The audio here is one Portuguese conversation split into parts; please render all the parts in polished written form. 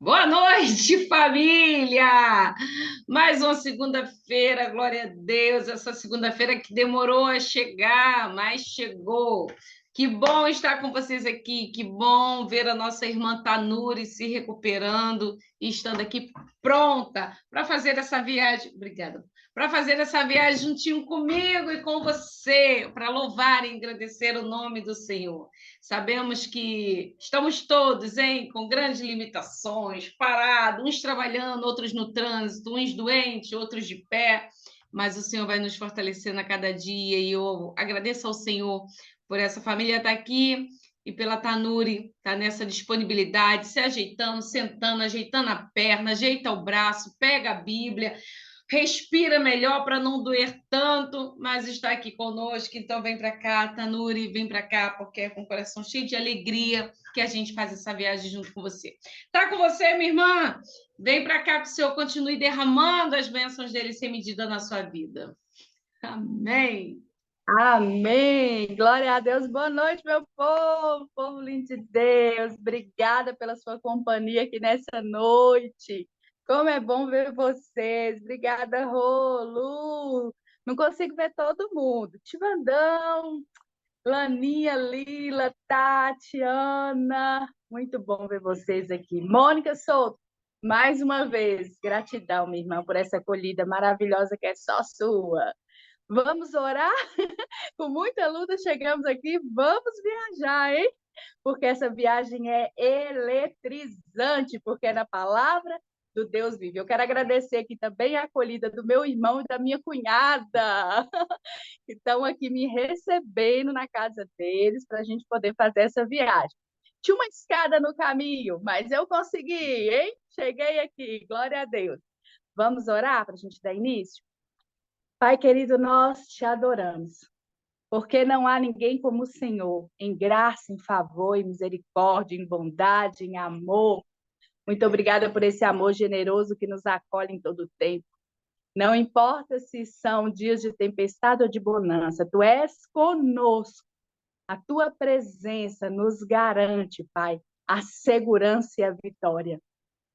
Boa noite, família! Mais uma segunda-feira, glória a Deus. Essa segunda-feira que demorou a chegar, mas chegou. Que bom estar com vocês aqui, que bom ver a nossa irmã Tanuri se recuperando e estando aqui pronta para fazer essa viagem. Obrigada. Para fazer essa viagem juntinho comigo e com você, para louvar e agradecer o nome do Senhor. Sabemos que estamos todos, hein, com grandes limitações, parados, uns trabalhando, outros no trânsito, uns doentes, outros de pé, mas o Senhor vai nos fortalecendo a cada dia e eu agradeço ao Senhor por essa família estar aqui e pela Tanuri estar nessa disponibilidade, se ajeitando, sentando, ajeitando a perna, ajeita o braço, pega a Bíblia, respira melhor para não doer tanto, mas está aqui conosco. Então, vem para cá, Tanuri, vem para cá, porque é com o coração cheio de alegria que a gente faz essa viagem junto com você. Tá com você, minha irmã? Vem para cá que o Senhor continue derramando as bênçãos dele sem medida na sua vida. Amém. Amém! Glória a Deus. Boa noite, meu povo, povo lindo de Deus. Obrigada pela sua companhia aqui nessa noite. Como é bom ver vocês. Obrigada, Rô, Lu. Não consigo ver todo mundo. Tivandão, Laninha, Lila, Tatiana. Muito bom ver vocês aqui. Mônica Souto, mais uma vez, gratidão, minha irmã, por essa acolhida maravilhosa que é só sua. Vamos orar? Com muita luta chegamos aqui, vamos viajar, hein? Porque essa viagem é eletrizante, porque é na palavra do Deus vive. Eu quero agradecer aqui também a acolhida do meu irmão e da minha cunhada, que estão aqui me recebendo na casa deles para a gente poder fazer essa viagem. Tinha uma escada no caminho, mas eu consegui, hein? Cheguei aqui, glória a Deus. Vamos orar para a gente dar início? Pai querido, nós te adoramos porque não há ninguém como o Senhor, em graça, em favor, em misericórdia, em bondade, em amor. Muito obrigada por esse amor generoso que nos acolhe em todo o tempo. Não importa se são dias de tempestade ou de bonança, tu és conosco. A tua presença nos garante, Pai, a segurança e a vitória.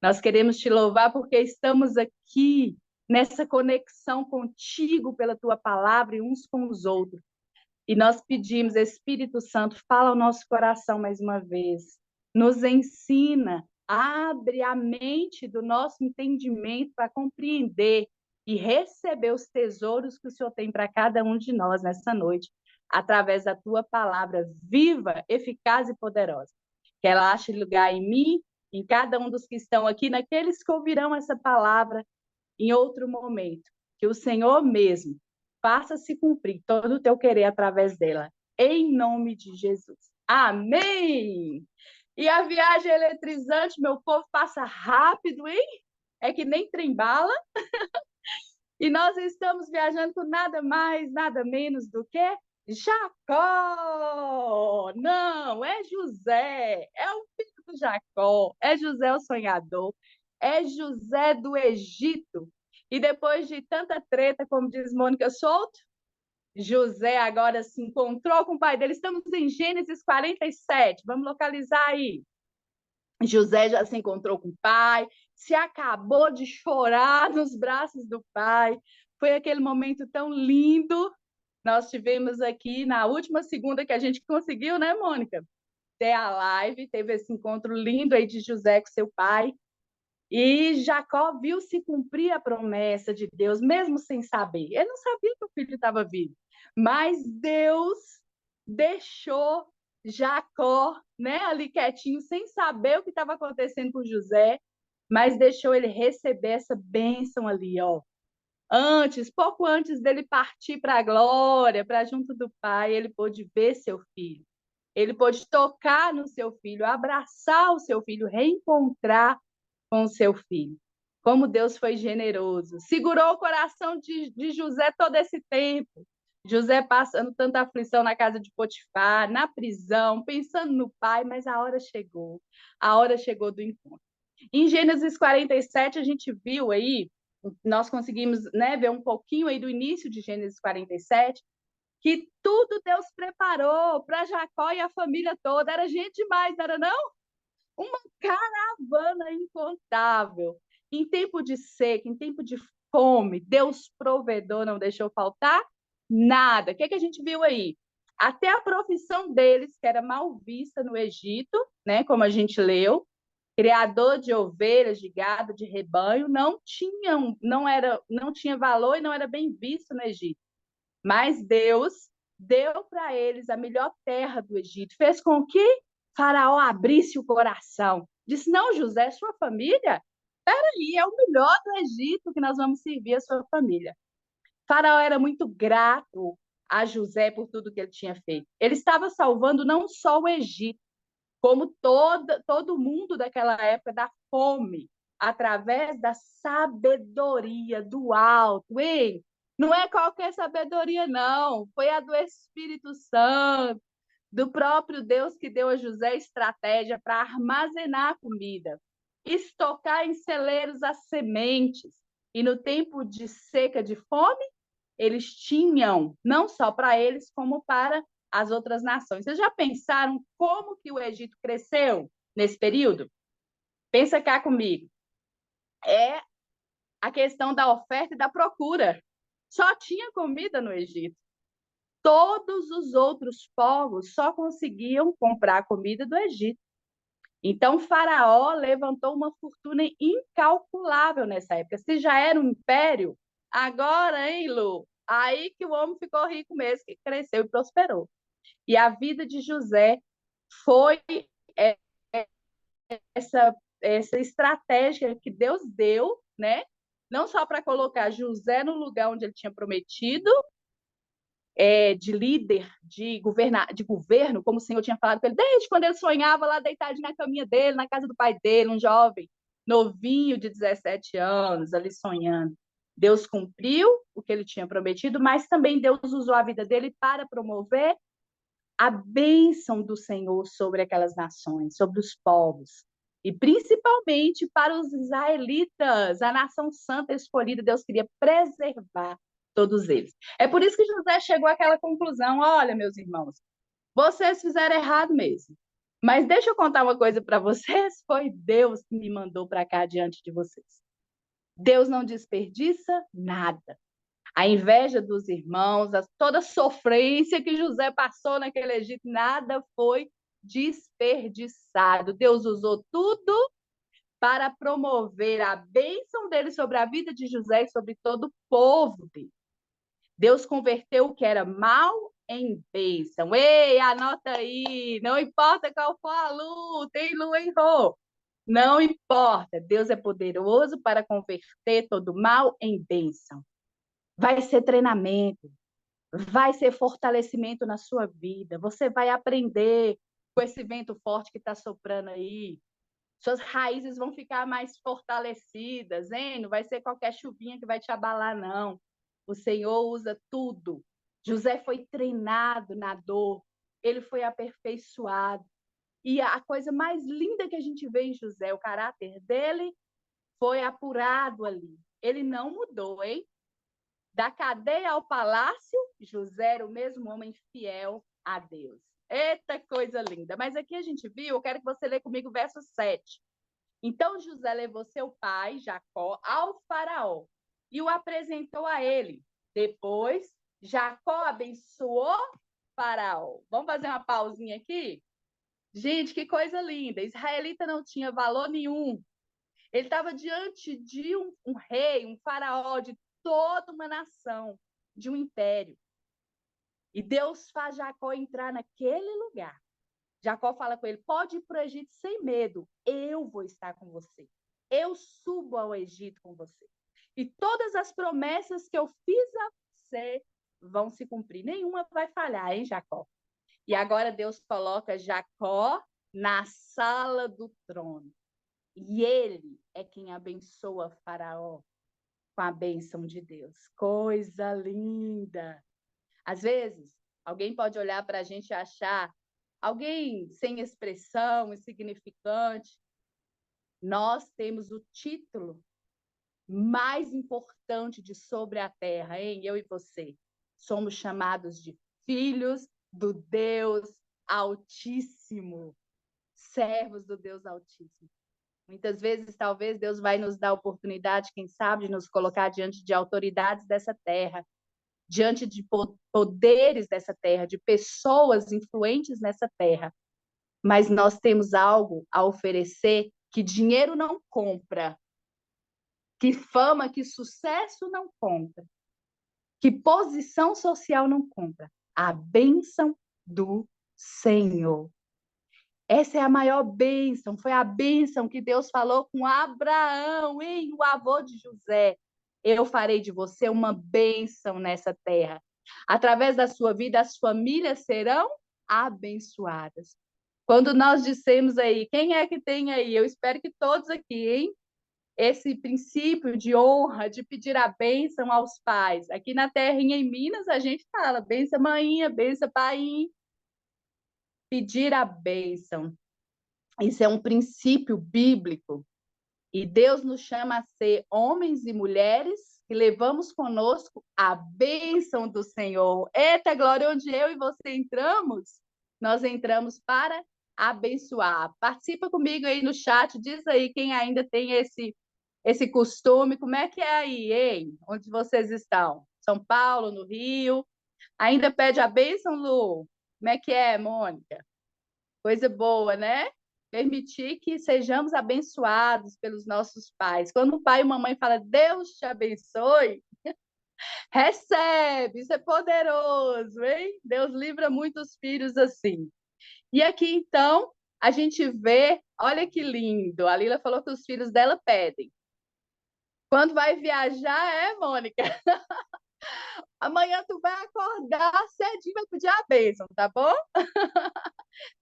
Nós queremos te louvar porque estamos aqui nessa conexão contigo pela tua palavra e uns com os outros. E nós pedimos, Espírito Santo, fala ao nosso coração mais uma vez. Nos ensina, abre a mente do nosso entendimento para compreender e receber os tesouros que o Senhor tem para cada um de nós nessa noite, através da tua palavra viva, eficaz e poderosa. Que ela ache lugar em mim, em cada um dos que estão aqui, naqueles que ouvirão essa palavra em outro momento. Que o Senhor mesmo faça-se cumprir todo o teu querer através dela. Em nome de Jesus. Amém! E a viagem eletrizante, meu povo, passa rápido, hein? É que nem trem-bala. E nós estamos viajando com nada mais, nada menos do que Jacó! Não, é José, é o filho do Jacó, é José o sonhador, é José do Egito. E depois de tanta treta, como diz Mônica Souto, José agora se encontrou com o pai dele. Estamos em Gênesis 47, vamos localizar aí. José já se encontrou com o pai, se acabou de chorar nos braços do pai. Foi aquele momento tão lindo. Nós tivemos aqui na última segunda que a gente conseguiu, né, Mônica? Ter a live, teve esse encontro lindo aí de José com seu pai. E Jacó viu se cumprir a promessa de Deus, mesmo sem saber. Ele não sabia que o filho estava vivo, mas Deus deixou Jacó, né, ali quietinho, sem saber o que estava acontecendo com José, mas deixou ele receber essa bênção ali, ó. Antes, pouco antes dele partir para a glória, para junto do Pai, ele pôde ver seu filho. Ele pôde tocar no seu filho, abraçar o seu filho, reencontrar com o seu filho. Como Deus foi generoso. Segurou o coração de José todo esse tempo. José passando tanta aflição na casa de Potifar, na prisão, pensando no pai, mas a hora chegou. A hora chegou do encontro. Em Gênesis 47, a gente viu aí, nós conseguimos, né, ver um pouquinho aí do início de Gênesis 47, que tudo Deus preparou para Jacó e a família toda. Era gente demais, não era não? uma caravana incontável. Em tempo de seca, em tempo de fome, Deus provedor, não deixou faltar nada. O que a gente viu aí? Até a profissão deles, que era mal vista no Egito, né, como a gente leu, criador de ovelhas, de gado, de rebanho, não tinha valor e não era bem visto no Egito. Mas Deus deu para eles a melhor terra do Egito, fez com que Faraó abrisse o coração. Disse: não, José, sua família? Peraí, é o melhor do Egito que nós vamos servir a sua família. Faraó era muito grato a José por tudo que ele tinha feito. Ele estava salvando não só o Egito, como todo mundo daquela época da fome, através da sabedoria do alto. Ei, não é qualquer sabedoria, não. Foi a do Espírito Santo, do próprio Deus que deu a José estratégia para armazenar a comida, estocar em celeiros as sementes. E no tempo de seca, de fome, eles tinham, não só para eles, como para as outras nações. Vocês já pensaram como que o Egito cresceu nesse período? Pensa cá comigo. É a questão da oferta e da procura. Só tinha comida no Egito. Todos os outros povos só conseguiam comprar a comida do Egito. Então, Faraó levantou uma fortuna incalculável nessa época. Se já era um império, agora, hein, Lu? Aí que o homem ficou rico mesmo, que cresceu e prosperou. E a vida de José foi essa estratégia que Deus deu, né? Não só para colocar José no lugar onde ele tinha prometido, de líder, de governo, como o Senhor tinha falado com ele, desde quando ele sonhava lá deitadinho na caminha dele, na casa do pai dele, um jovem novinho de 17 anos, ali sonhando. Deus cumpriu o que ele tinha prometido, mas também Deus usou a vida dele para promover a bênção do Senhor sobre aquelas nações, sobre os povos. E principalmente para os israelitas, a nação santa escolhida, Deus queria preservar todos eles. É por isso que José chegou àquela conclusão: olha, meus irmãos, vocês fizeram errado mesmo. Mas deixa eu contar uma coisa para vocês: foi Deus que me mandou para cá diante de vocês. Deus não desperdiça nada. A inveja dos irmãos, toda a sofrência que José passou naquele Egito, nada foi desperdiçado. Deus usou tudo para promover a bênção dele sobre a vida de José e sobre todo o povo dele. Deus converteu o que era mal em bênção. Ei, anota aí, não importa qual for a luta, tem Lu em Rô. Não importa, Deus é poderoso para converter todo mal em bênção. Vai ser treinamento, vai ser fortalecimento na sua vida. Você vai aprender com esse vento forte que está soprando aí. Suas raízes vão ficar mais fortalecidas, hein? Não vai ser qualquer chuvinha que vai te abalar, não. O Senhor usa tudo. José foi treinado na dor, ele foi aperfeiçoado. E a coisa mais linda que a gente vê em José, o caráter dele foi apurado ali. Ele não mudou, hein? Da cadeia ao palácio, José era o mesmo homem fiel a Deus. Eita coisa linda! Mas aqui a gente viu, eu quero que você lê comigo o verso 7. Então José levou seu pai, Jacó, ao faraó e o apresentou a ele. Depois, Jacó abençoou faraó. Vamos fazer uma pausinha aqui? Gente, que coisa linda! Israelita não tinha valor nenhum. Ele estava diante de um rei, um faraó de toda uma nação, de um império. E Deus faz Jacó entrar naquele lugar. Jacó fala com ele: pode ir para o Egito sem medo, eu vou estar com você. Eu subo ao Egito com você. E todas as promessas que eu fiz a você vão se cumprir. Nenhuma vai falhar, hein, Jacó? E agora Deus coloca Jacó na sala do trono. E ele é quem abençoa Faraó com a bênção de Deus. Coisa linda! Às vezes, alguém pode olhar para a gente e achar alguém sem expressão, insignificante. Nós temos o título mais importante de sobre a terra, hein? Eu e você. Somos chamados de filhos do Deus Altíssimo. servos do Deus Altíssimo. Muitas vezes, talvez, Deus vai nos dar a oportunidade, quem sabe, de nos colocar diante de autoridades dessa terra, diante de poderes dessa terra, de pessoas influentes nessa terra. Mas nós temos algo a oferecer que dinheiro não compra, que fama, que sucesso não compra, que posição social não compra. A bênção do Senhor. Essa é a maior bênção, foi a bênção que Deus falou com Abraão, hein? O avô de José. Eu farei de você uma bênção nessa terra. Através da sua vida, as famílias serão abençoadas. Quando nós dissemos aí, quem é que tem aí? Eu espero que todos aqui, hein? Esse princípio de honra, de pedir a bênção aos pais. Aqui na terrinha em Minas, a gente fala, bênção mainha, bênção pai. Pedir a bênção. Isso é um princípio bíblico. E Deus nos chama a ser homens e mulheres que levamos conosco a bênção do Senhor. Eita, glória, onde eu e você entramos, nós entramos para abençoar. Participa comigo aí no chat, diz aí quem ainda tem esse costume. Como é que é aí, hein? Onde vocês estão? São Paulo, no Rio? Ainda pede a bênção, Lu? Como é que é, Mônica? Coisa boa, né? Permitir que sejamos abençoados pelos nossos pais. Quando o pai e a mamãe falam, Deus te abençoe, recebe, isso é poderoso, hein? Deus livra muitos filhos assim. E aqui, então, a gente vê, olha que lindo, a Lila falou que os filhos dela pedem. Quando vai viajar, Mônica? Amanhã tu vai acordar cedinho, vai pedir a bênção, tá bom?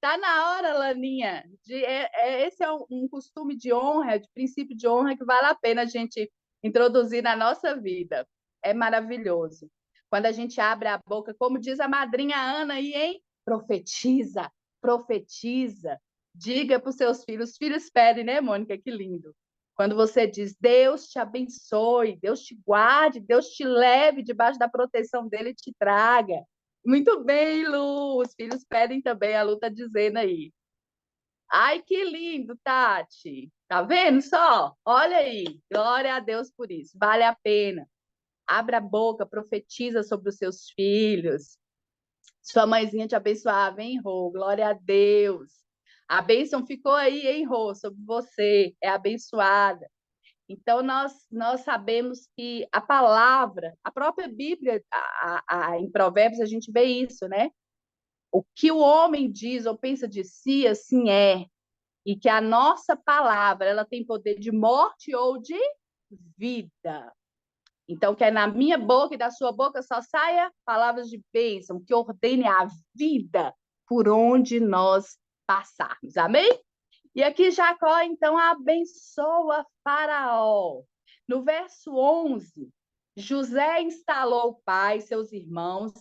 Tá na hora, Laninha. Esse é um costume de honra, de princípio de honra que vale a pena a gente introduzir na nossa vida. É maravilhoso. Quando a gente abre a boca, como diz a madrinha Ana aí, hein? Profetiza, profetiza. Diga para os seus filhos. Os filhos pedem, né, Mônica? Que lindo. Quando você diz, Deus te abençoe, Deus te guarde, Deus te leve debaixo da proteção dele e te traga. Muito bem, Lu. Os filhos pedem também, a Lu está dizendo aí. Ai, que lindo, Tati. Tá vendo só? Olha aí. Glória a Deus por isso. Vale a pena. Abra a boca, profetiza sobre os seus filhos. Sua mãezinha te abençoava, hein, Rô? Glória a Deus. A bênção ficou aí, hein, Rô, sobre você. É abençoada. Então, nós sabemos que a palavra, a própria Bíblia, em Provérbios, a gente vê isso, né? O que o homem diz ou pensa de si, assim é. E que a nossa palavra, ela tem poder de morte ou de vida. Então, que na minha boca e da sua boca só saia palavras de bênção, que ordene a vida por onde nós passarmos. Amém? E aqui Jacó, então, abençoa Faraó. No verso 11, José instalou o pai e seus irmãos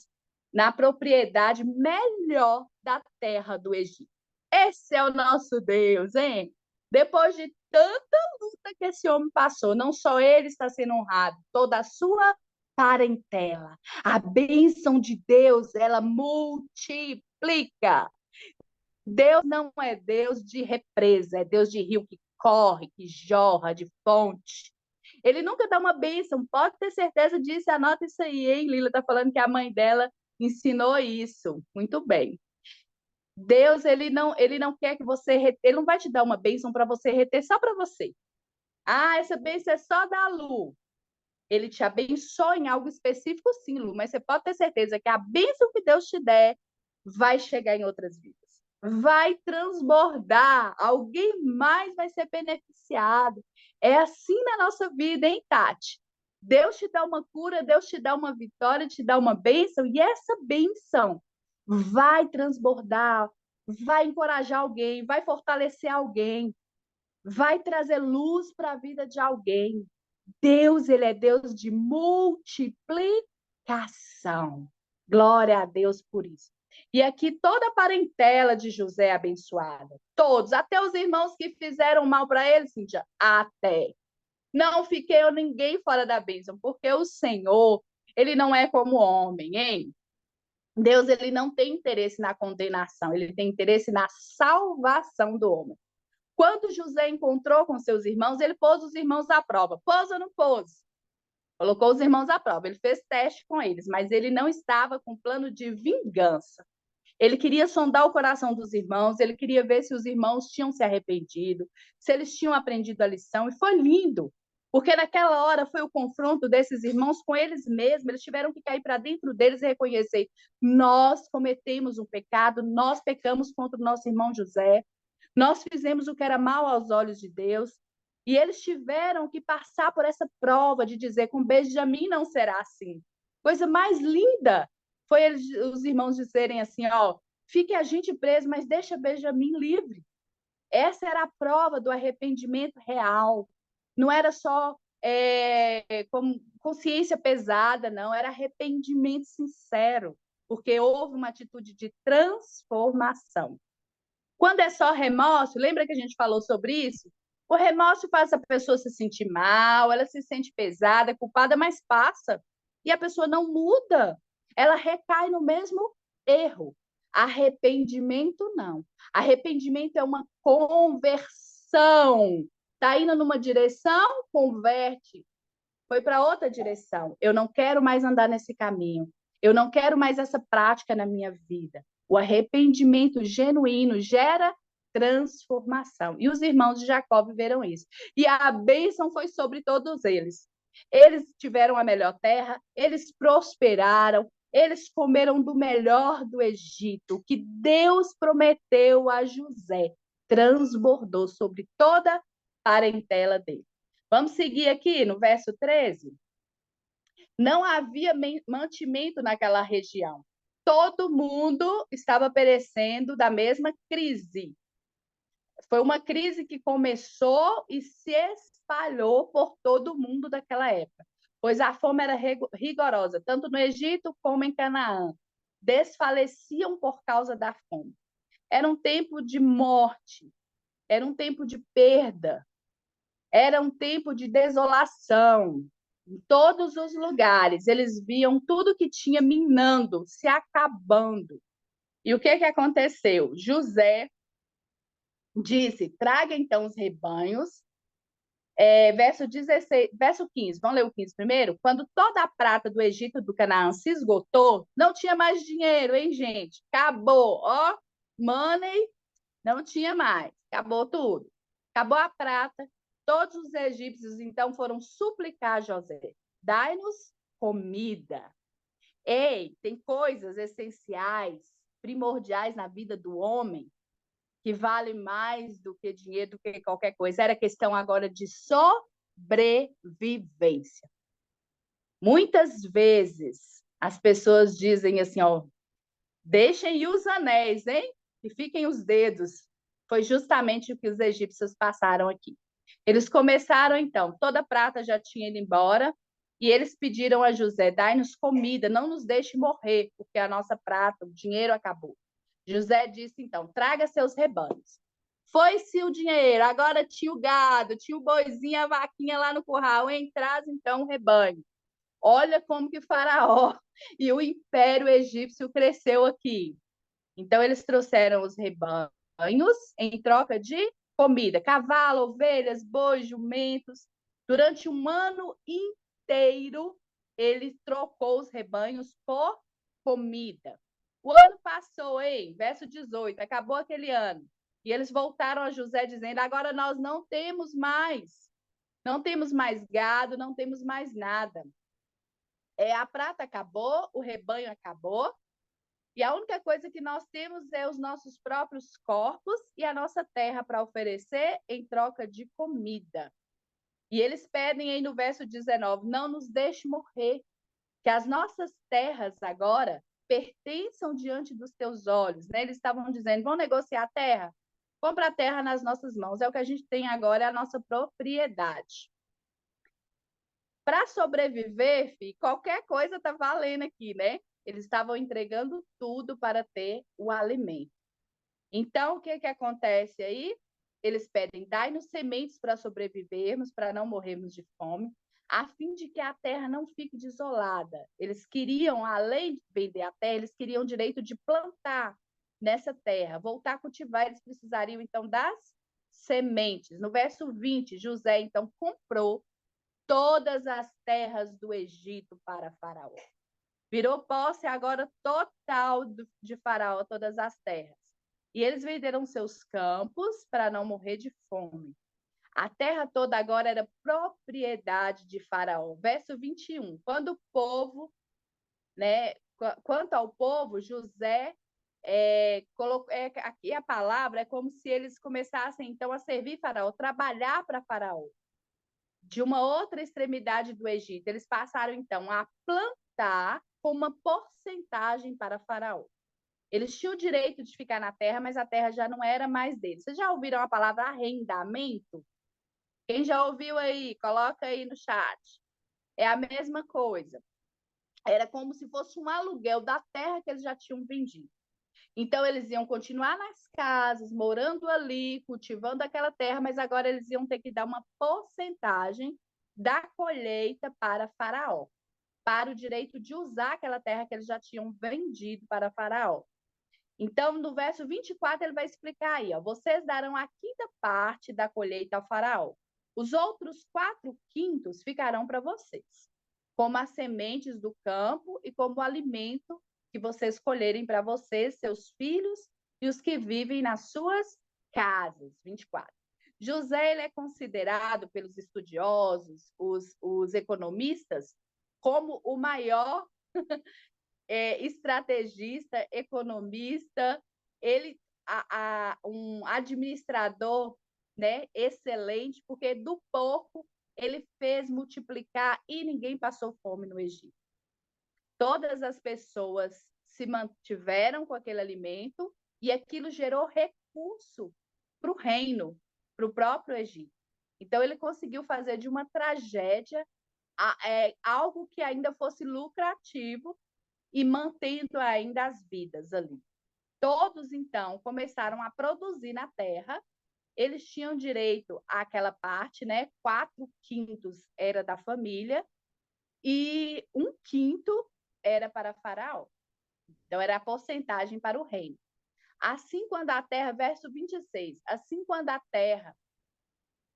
na propriedade melhor da terra do Egito. Esse é o nosso Deus, hein? Depois de tanta luta que esse homem passou, não só ele está sendo honrado, toda a sua parentela. A bênção de Deus, ela multiplica. Deus não é Deus de represa, é Deus de rio que corre, que jorra, de fonte. Ele nunca dá uma bênção, pode ter certeza disso, anota isso aí, hein? Lila está falando que a mãe dela ensinou isso. Muito bem. Deus, ele não quer que você, ele não vai te dar uma bênção para você reter só para você. Ah, essa bênção é só da Lu. Ele te abençoa em algo específico, sim, Lu, mas você pode ter certeza que a bênção que Deus te der vai chegar em outras vidas. Vai transbordar, alguém mais vai ser beneficiado. É assim na nossa vida, hein, Tati? Deus te dá uma cura, Deus te dá uma vitória, te dá uma bênção, e essa bênção vai transbordar, vai encorajar alguém, vai fortalecer alguém, vai trazer luz para a vida de alguém. Deus, ele é Deus de multiplicação. Glória a Deus por isso. E aqui toda a parentela de José é abençoada. Todos, até os irmãos que fizeram mal para ele, Cíntia, até. Não fiquei ninguém fora da bênção, porque o Senhor, ele não é como homem, hein? Deus, ele não tem interesse na condenação, ele tem interesse na salvação do homem. Quando José encontrou com seus irmãos, ele pôs os irmãos à prova. Pôs ou não pôs? Colocou os irmãos à prova. Ele fez teste com eles, mas ele não estava com plano de vingança. Ele queria sondar o coração dos irmãos, ele queria ver se os irmãos tinham se arrependido, se eles tinham aprendido a lição, e foi lindo, porque naquela hora foi o confronto desses irmãos com eles mesmos, eles tiveram que cair para dentro deles e reconhecer: nós cometemos um pecado, nós pecamos contra o nosso irmão José, nós fizemos o que era mal aos olhos de Deus, e eles tiveram que passar por essa prova de dizer: com Benjamim não será assim. Coisa mais linda foi os irmãos dizerem assim: ó, fique a gente preso, mas deixa Benjamim livre. Essa era a prova do arrependimento real. Não era só com consciência pesada, não, era arrependimento sincero, porque houve uma atitude de transformação. Quando é só remorso, lembra que a gente falou sobre isso? O remorso faz a pessoa se sentir mal, ela se sente pesada, culpada, mas passa. E a pessoa não muda. Ela recai no mesmo erro. Arrependimento, não. Arrependimento é uma conversão. Está indo numa direção, converte. Foi para outra direção. Eu não quero mais andar nesse caminho. Eu não quero mais essa prática na minha vida. O arrependimento genuíno gera transformação. E os irmãos de Jacó viveram isso. E a bênção foi sobre todos eles. Eles tiveram a melhor terra, eles prosperaram, eles comeram do melhor do Egito, o que Deus prometeu a José, transbordou sobre toda a parentela dele. Vamos seguir aqui no verso 13? Não havia mantimento naquela região. Todo mundo estava perecendo da mesma crise. Foi uma crise que começou e se espalhou por todo mundo daquela época, pois a fome era rigorosa, tanto no Egito como em Canaã. Desfaleciam por causa da fome. Era um tempo de morte, era um tempo de perda, era um tempo de desolação. Em todos os lugares, eles viam tudo que tinha minando, se acabando. E o que aconteceu? José disse: traga então os rebanhos. Verso 16, verso 15, vamos ler o 15 primeiro? Quando toda a prata do Egito e do Canaã se esgotou, não tinha mais dinheiro, hein, gente? Acabou, ó, money, não tinha mais, acabou tudo. Acabou a prata, todos os egípcios então foram suplicar a José: dai-nos comida. Ei, tem coisas essenciais, primordiais na vida do homem que vale mais do que dinheiro, do que qualquer coisa. Era questão agora de sobrevivência. Muitas vezes as pessoas dizem assim, ó, deixem os anéis, hein? E fiquem os dedos. Foi justamente o que os egípcios passaram aqui. Eles começaram, então, toda a prata já tinha ido embora, e eles pediram a José: dai-nos comida, não nos deixe morrer, porque a nossa prata, o dinheiro acabou. José disse, então: traga seus rebanhos. Foi-se o dinheiro, agora tinha o gado, tinha o boizinho, a vaquinha lá no curral, hein? Traz então o rebanho. Olha como que Faraó e o Império Egípcio cresceu aqui. Então, eles trouxeram os rebanhos em troca de comida, cavalo, ovelhas, bois, jumentos. Durante um ano inteiro, ele trocou os rebanhos por comida. O ano passou, hein? Verso 18, acabou aquele ano. E eles voltaram a José dizendo: agora nós não temos mais gado, não temos mais nada. A prata acabou, o rebanho acabou, e a única coisa que nós temos é os nossos próprios corpos e a nossa terra para oferecer em troca de comida. E eles pedem aí no verso 19: não nos deixe morrer, que as nossas terras agora pertençam diante dos teus olhos. Né? Eles estavam dizendo: vão negociar a terra? Compra a terra nas nossas mãos. É o que a gente tem agora, é a nossa propriedade. Para sobreviver, filho, qualquer coisa está valendo aqui, né? Eles estavam entregando tudo para ter o alimento. Então, o que acontece aí? Eles pedem: dai-nos sementes para sobrevivermos, para não morrermos de fome. a fim de que a terra não fique desolada. Eles queriam, além de vender a terra, eles queriam o direito de plantar nessa terra, voltar a cultivar, eles precisariam, então, das sementes. No verso 20, José, então, comprou todas as terras do Egito para Faraó. Virou posse agora total de Faraó, todas as terras. E eles venderam seus campos para não morrer de fome. A terra toda agora era propriedade de Faraó. Verso 21. Quando o povo, né, quanto ao povo, José colocou, aqui a palavra é como se eles começassem então a servir Faraó, trabalhar para Faraó. De uma outra extremidade do Egito, eles passaram então a plantar com uma porcentagem para Faraó. Eles tinham o direito de ficar na terra, mas a terra já não era mais deles. Vocês já ouviram a palavra arrendamento? Quem já ouviu aí, coloca aí no chat. É a mesma coisa. Era como se fosse um aluguel da terra que eles já tinham vendido. Então, eles iam continuar nas casas, morando ali, cultivando aquela terra, mas agora eles iam ter que dar uma porcentagem da colheita para Faraó, para o direito de usar aquela terra que eles já tinham vendido para Faraó. Então, no verso 24, ele vai explicar aí, ó, vocês darão a quinta parte da colheita ao Faraó. Os outros 4/5 ficarão para vocês, como as sementes do campo e como alimento que vocês colherem para vocês, seus filhos e os que vivem nas suas casas. 24. José ele é considerado pelos estudiosos, os economistas, como o maior estrategista, economista, ele um administrador, né, excelente, porque do pouco ele fez multiplicar e ninguém passou fome no Egito. Todas as pessoas se mantiveram com aquele alimento e aquilo gerou recurso para o reino, para o próprio Egito. Então, ele conseguiu fazer de uma tragédia algo que ainda fosse lucrativo e mantendo ainda as vidas ali. Todos, então, começaram a produzir na terra, eles tinham direito àquela parte, né? 4/5 era da família e 1/5 era para Faraó. Então, era a porcentagem para o reino. Assim, quando a terra, verso 26, assim quando a terra,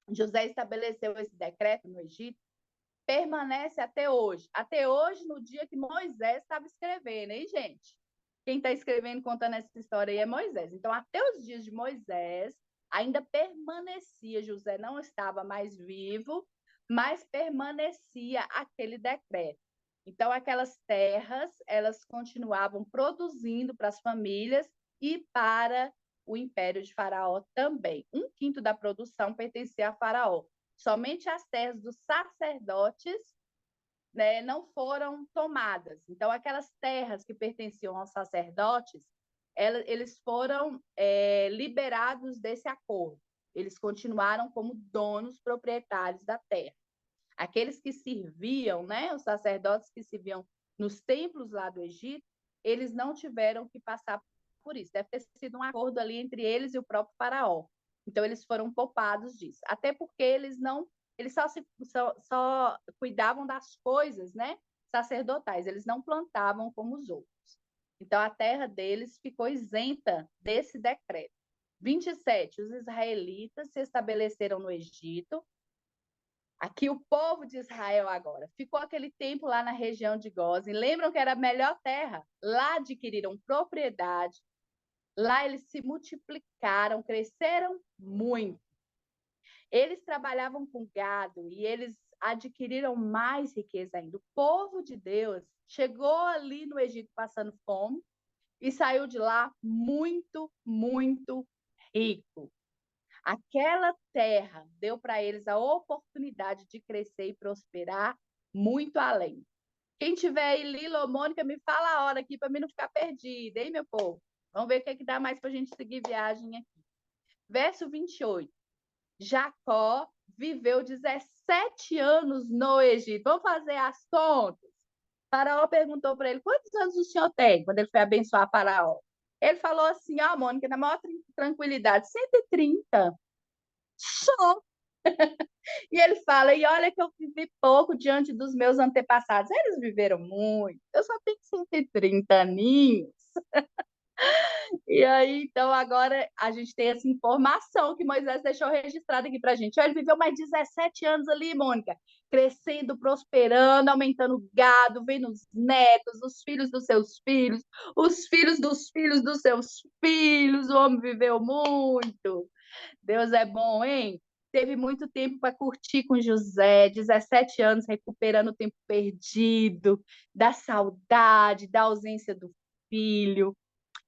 José estabeleceu esse decreto no Egito, permanece até hoje. Até hoje, no dia que Moisés estava escrevendo, hein, gente? Quem está escrevendo, contando essa história aí é Moisés. Então, até os dias de Moisés, ainda permanecia, José não estava mais vivo, mas permanecia aquele decreto. Então, aquelas terras, elas continuavam produzindo para as famílias e para o Império de Faraó também. 1/5 da produção pertencia a Faraó. Somente as terras dos sacerdotes, né, não foram tomadas. Então, aquelas terras que pertenciam aos sacerdotes, eles foram liberados desse acordo. Eles continuaram como donos proprietários da terra. Aqueles que serviam, né, os sacerdotes que serviam nos templos lá do Egito, eles não tiveram que passar por isso. Deve ter sido um acordo ali entre eles e o próprio faraó. Então, eles foram poupados disso. Até porque eles só cuidavam das coisas, né, sacerdotais. Eles não plantavam como os outros. Então, a terra deles ficou isenta desse decreto. 27. Os israelitas se estabeleceram no Egito. Aqui o povo de Israel agora. Ficou aquele tempo lá na região de Gósen. Lembram que era a melhor terra? Lá adquiriram propriedade. Lá eles se multiplicaram, cresceram muito. Eles trabalhavam com gado e eles adquiriram mais riqueza ainda. O povo de Deus chegou ali no Egito passando fome e saiu de lá muito, muito rico. Aquela terra deu para eles a oportunidade de crescer e prosperar muito além. Quem tiver aí, Lila ou Mônica, me fala a hora aqui para mim não ficar perdida, hein, meu povo? Vamos ver o que é que dá mais para a gente seguir viagem aqui. Verso 28. Jacó viveu 17 anos no Egito. Vamos fazer as contas. Faraó perguntou para ele, quantos anos o senhor tem? Quando ele foi abençoar Faraó. Ele falou assim, ó, Mônica, na maior tranquilidade, 130. Só. E ele fala, e olha que eu vivi pouco diante dos meus antepassados. Eles viveram muito, eu só tenho 130 aninhos. E aí, então, agora a gente tem essa informação que Moisés deixou registrada aqui para a gente. Ele viveu mais 17 anos ali, Mônica, crescendo, prosperando, aumentando o gado, vendo os netos, os filhos dos seus filhos, os filhos dos filhos dos seus filhos. O homem viveu muito. Deus é bom, hein? Teve muito tempo para curtir com José, 17 anos recuperando o tempo perdido, da saudade, da ausência do filho.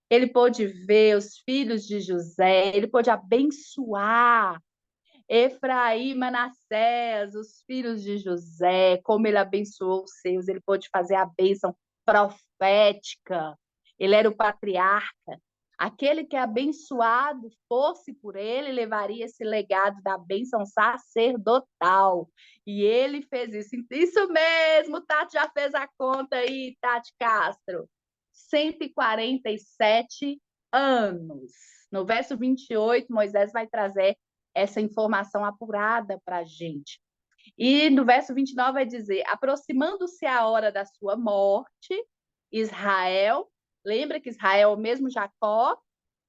Ele pôde ver os filhos de José, ele pôde abençoar Efraim e Manassés, os filhos de José, como ele abençoou os seus, ele pôde fazer a bênção profética, ele era o patriarca. Aquele que é abençoado fosse por ele, levaria esse legado da bênção sacerdotal. E ele fez isso. Isso mesmo, Tati já fez a conta aí, Tati Castro. 147 anos. No verso 28, Moisés vai trazer essa informação apurada para a gente. E no verso 29 vai dizer: aproximando-se a hora da sua morte, Israel, lembra que Israel, mesmo Jacó,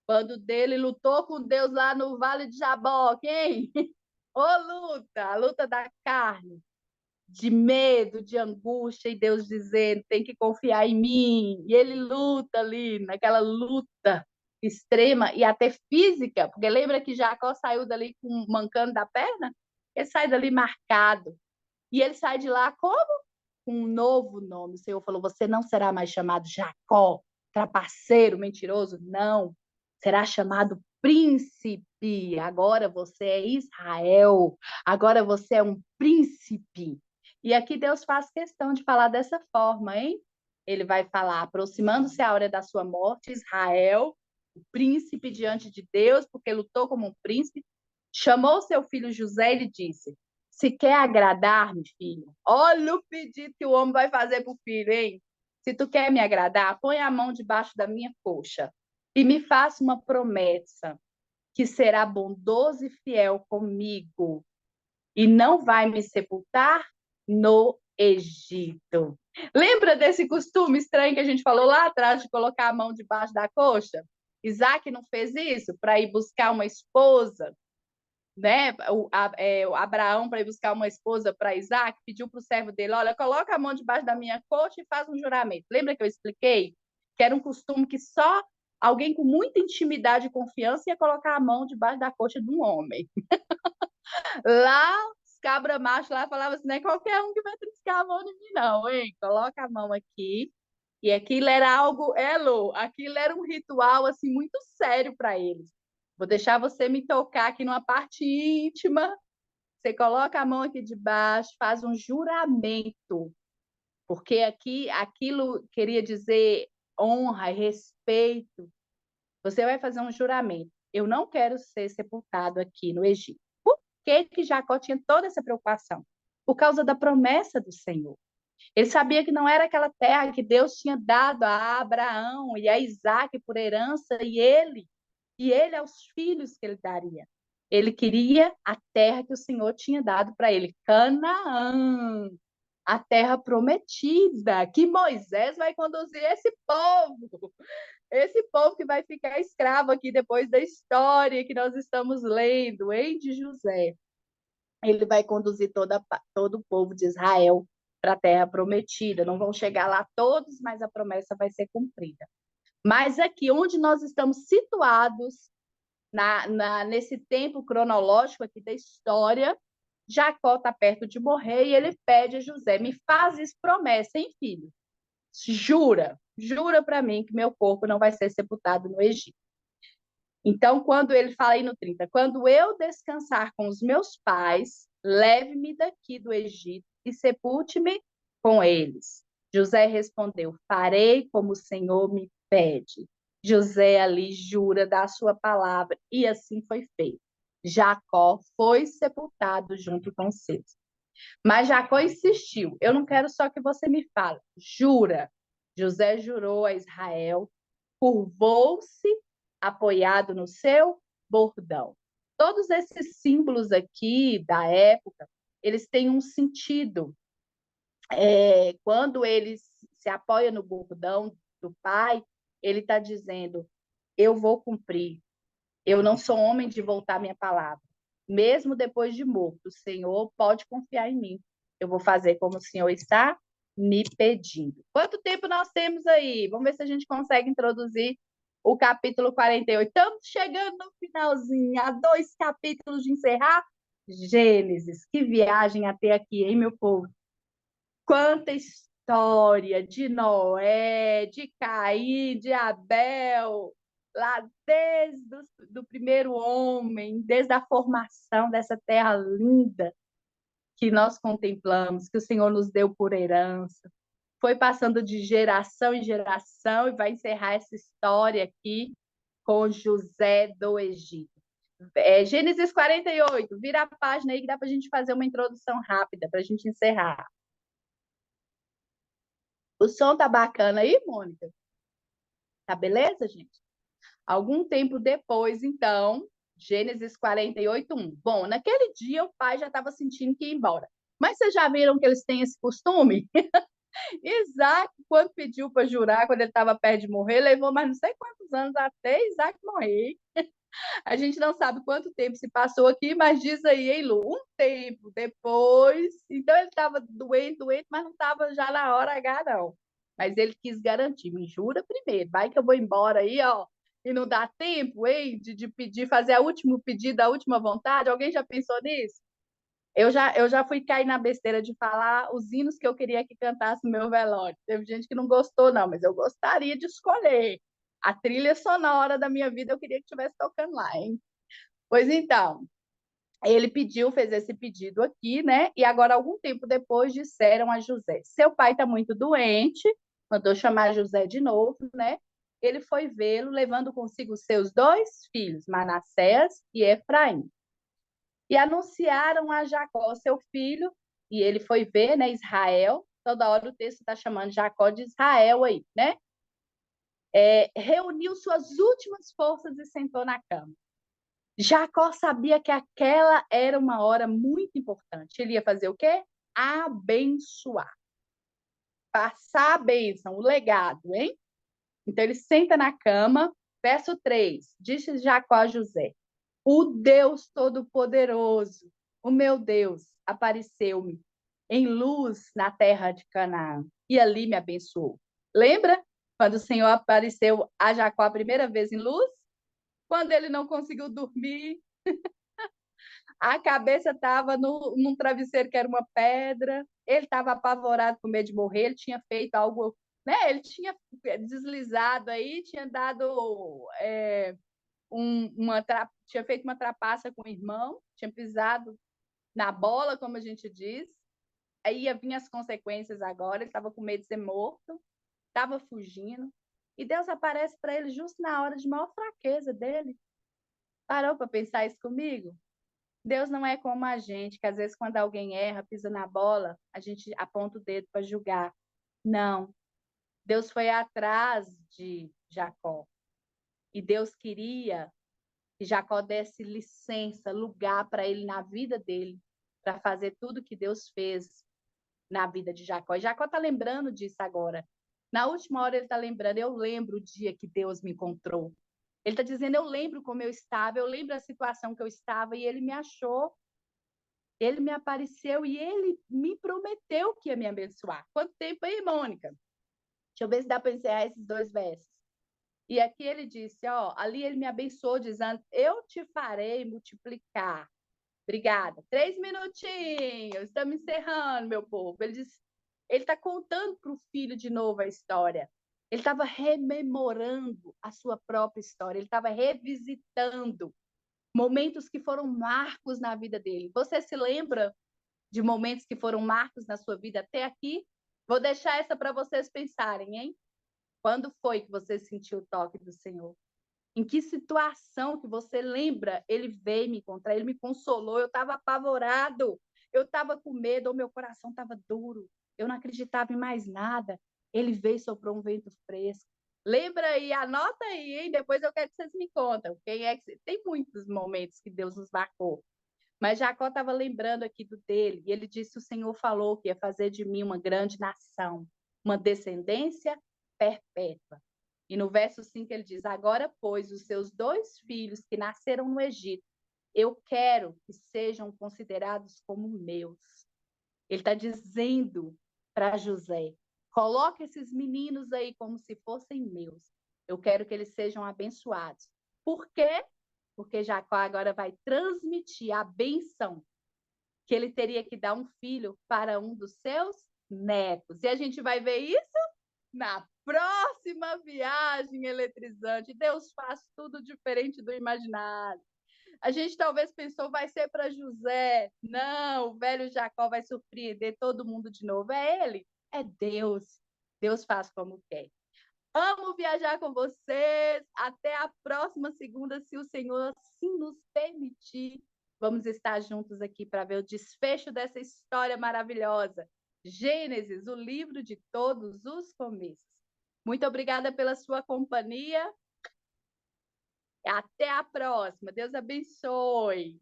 quando dele lutou com Deus lá no Vale de Jaboque, hein? Ô luta, a luta da carne, de medo, de angústia, e Deus dizendo, tem que confiar em mim. E ele luta ali, naquela luta extrema e até física, porque lembra que Jacó saiu dali com mancando da perna? Ele sai dali marcado. E ele sai de lá como? Com um novo nome. O Senhor falou: você não será mais chamado Jacó, trapaceiro, mentiroso. Não. Será chamado príncipe. Agora você é Israel. Agora você é um príncipe. E aqui Deus faz questão de falar dessa forma, hein? Ele vai falar, aproximando-se a hora da sua morte, Israel, o príncipe diante de Deus, porque lutou como um príncipe, chamou seu filho José e lhe disse: se quer agradar-me, filho, olha o pedido que o homem vai fazer para o filho, hein? Se tu quer me agradar, põe a mão debaixo da minha coxa e me faça uma promessa que será bondoso e fiel comigo e não vai me sepultar no Egito. Lembra desse costume estranho que a gente falou lá atrás de colocar a mão debaixo da coxa? Isaac não fez isso para ir buscar uma esposa, né? O Abraão, para ir buscar uma esposa para Isaac, pediu para o servo dele: olha, coloca a mão debaixo da minha coxa e faz um juramento. Lembra que eu expliquei que era um costume que só alguém com muita intimidade e confiança ia colocar a mão debaixo da coxa de um homem. Lá, os cabra macho lá falavam assim: não é qualquer um que vai triscar a mão de mim, não, hein? Coloca a mão aqui. E aquilo era algo, Lu, aquilo era um ritual assim muito sério para eles. Vou deixar você me tocar aqui numa parte íntima. Você coloca a mão aqui debaixo, faz um juramento, porque aqui aquilo queria dizer honra, respeito. Você vai fazer um juramento. Eu não quero ser sepultado aqui no Egito. Por que Jacó tinha toda essa preocupação? Por causa da promessa do Senhor. Ele sabia que não era aquela terra que Deus tinha dado a Abraão e a Isaac por herança, e ele aos filhos que ele daria. Ele queria a terra que o Senhor tinha dado para ele, Canaã, a terra prometida, que Moisés vai conduzir esse povo que vai ficar escravo aqui depois da história que nós estamos lendo, hein, de José. Ele vai conduzir todo o povo de Israel para a terra prometida. Não vão chegar lá todos, mas a promessa vai ser cumprida. Mas aqui, onde nós estamos situados, nesse tempo cronológico aqui da história, Jacó está perto de morrer e ele pede a José: me fazes promessa, hein, filho? Jura para mim que meu corpo não vai ser sepultado no Egito. Então, quando ele fala aí no 30, quando eu descansar com os meus pais, leve-me daqui do Egito e sepulte-me com eles. José respondeu: farei como o Senhor me pede. José ali jura da sua palavra, e assim foi feito. Jacó foi sepultado junto com seus. Mas Jacó insistiu: eu não quero só que você me fale, jura. José jurou a Israel, curvou-se apoiado no seu bordão. Todos esses símbolos aqui da época, eles têm um sentido. Quando ele se apoia no bordão do pai, ele está dizendo: eu vou cumprir, eu não sou homem de voltar minha palavra. Mesmo depois de morto, o Senhor pode confiar em mim. Eu vou fazer como o Senhor está me pedindo. Quanto tempo nós temos aí? Vamos ver se a gente consegue introduzir o capítulo 48. Estamos chegando no finalzinho, a 2 capítulos de encerrar Gênesis. Que viagem até aqui, hein, meu povo? Quanta história de Noé, de Caim, de Abel, lá desde do primeiro homem, desde a formação dessa terra linda que nós contemplamos, que o Senhor nos deu por herança. Foi passando de geração em geração e vai encerrar essa história aqui com José do Egito. Gênesis 48, vira a página aí que dá para a gente fazer uma introdução rápida, para a gente encerrar. O som tá bacana aí, Mônica? Tá beleza, gente? Algum tempo depois, então, Gênesis 48, 1. Bom, naquele dia o pai já estava sentindo que ia embora. Mas vocês já viram que eles têm esse costume? Isaac, quando pediu para jurar, quando ele estava perto de morrer, levou mais não sei quantos anos até Isaac morrer. A gente não sabe quanto tempo se passou aqui, mas diz aí, hein, Lu? Um tempo depois. Então ele estava doente, mas não estava já na hora H, não. Mas ele quis garantir, me jura primeiro, vai que eu vou embora aí, ó, e não dá tempo, hein, de pedir, fazer o último pedido, a última vontade. Alguém já pensou nisso? Eu já fui cair na besteira de falar os hinos que eu queria que cantasse no meu velório. Teve gente que não gostou, não, mas eu gostaria de escolher. A trilha sonora da minha vida eu queria que estivesse tocando lá, hein? Pois então, ele pediu, fez esse pedido aqui, né? E agora, algum tempo depois, disseram a José: seu pai está muito doente, mandou chamar José de novo, né? Ele foi vê-lo, levando consigo seus 2 filhos, Manassés e Efraim. E anunciaram a Jacó, seu filho, e ele foi ver, né, Israel. Toda hora o texto está chamando Jacó de Israel aí, né? Reuniu suas últimas forças e sentou na cama. Jacó sabia que aquela era uma hora muito importante. Ele ia fazer o quê? Abençoar. Passar a bênção, o legado, hein? Então ele senta na cama, verso 3, disse Jacó a José: o Deus Todo-Poderoso, o meu Deus, apareceu-me em luz na terra de Canaã e ali me abençoou. Lembra quando o Senhor apareceu a Jacó a primeira vez em luz? Quando ele não conseguiu dormir, a cabeça estava num travesseiro que era uma pedra, ele estava apavorado com medo de morrer, ele tinha feito algo, né? Ele tinha deslizado aí, tinha dado tinha feito uma trapaça com o irmão, tinha pisado na bola, como a gente diz. Aí ia vir as consequências agora, ele estava com medo de ser morto, estava fugindo. E Deus aparece para ele justo na hora de maior fraqueza dele. Parou para pensar isso comigo? Deus não é como a gente, que às vezes quando alguém erra, pisa na bola, a gente aponta o dedo para julgar. Não. Deus foi atrás de Jacó. E Deus queria que Jacó desse licença, lugar para ele na vida dele, para fazer tudo que Deus fez na vida de Jacó. E Jacó está lembrando disso agora. Na última hora ele está lembrando, eu lembro o dia que Deus me encontrou. Ele está dizendo, eu lembro como eu estava, eu lembro a situação que eu estava e ele me achou. Ele me apareceu e ele me prometeu que ia me abençoar. Quanto tempo aí, Mônica? Deixa eu ver se dá para encerrar esses 2 versos. E aqui ele disse, ó, ali ele me abençoou, dizendo, eu te farei multiplicar. Obrigada. 3 minutinhos, estamos encerrando, meu povo. Ele está contando para o filho de novo a história. Ele estava rememorando a sua própria história, ele estava revisitando momentos que foram marcos na vida dele. Você se lembra de momentos que foram marcos na sua vida até aqui? Vou deixar essa para vocês pensarem, hein? Quando foi que você sentiu o toque do Senhor? Em que situação que você lembra? Ele veio me encontrar, ele me consolou, eu estava apavorado, eu estava com medo, o meu coração estava duro, eu não acreditava em mais nada. Ele veio e soprou um vento fresco. Lembra aí, anota aí, hein? Depois eu quero que vocês me contam. Quem é que... Tem muitos momentos que Deus nos marcou. Mas Jacó estava lembrando aqui do dele, e ele disse: O Senhor falou que ia fazer de mim uma grande nação, uma descendência perpétua. E no verso 5 ele diz: Agora, pois, os seus 2 filhos que nasceram no Egito, eu quero que sejam considerados como meus. Ele está dizendo para José: coloque esses meninos aí como se fossem meus. Eu quero que eles sejam abençoados. Por quê? Porque Jacó agora vai transmitir a benção que ele teria que dar um filho para um dos seus netos. E a gente vai ver isso na próxima viagem eletrizante. Deus faz tudo diferente do imaginário. A gente talvez pensou vai ser para José. Não, o velho Jacó vai surpreender todo mundo de novo. É ele, é Deus. Deus faz como quer. Amo viajar com vocês. Até a próxima segunda, se o Senhor assim nos permitir. Vamos estar juntos aqui para ver o desfecho dessa história maravilhosa. Gênesis, o livro de todos os começos. Muito obrigada pela sua companhia. Até a próxima. Deus abençoe.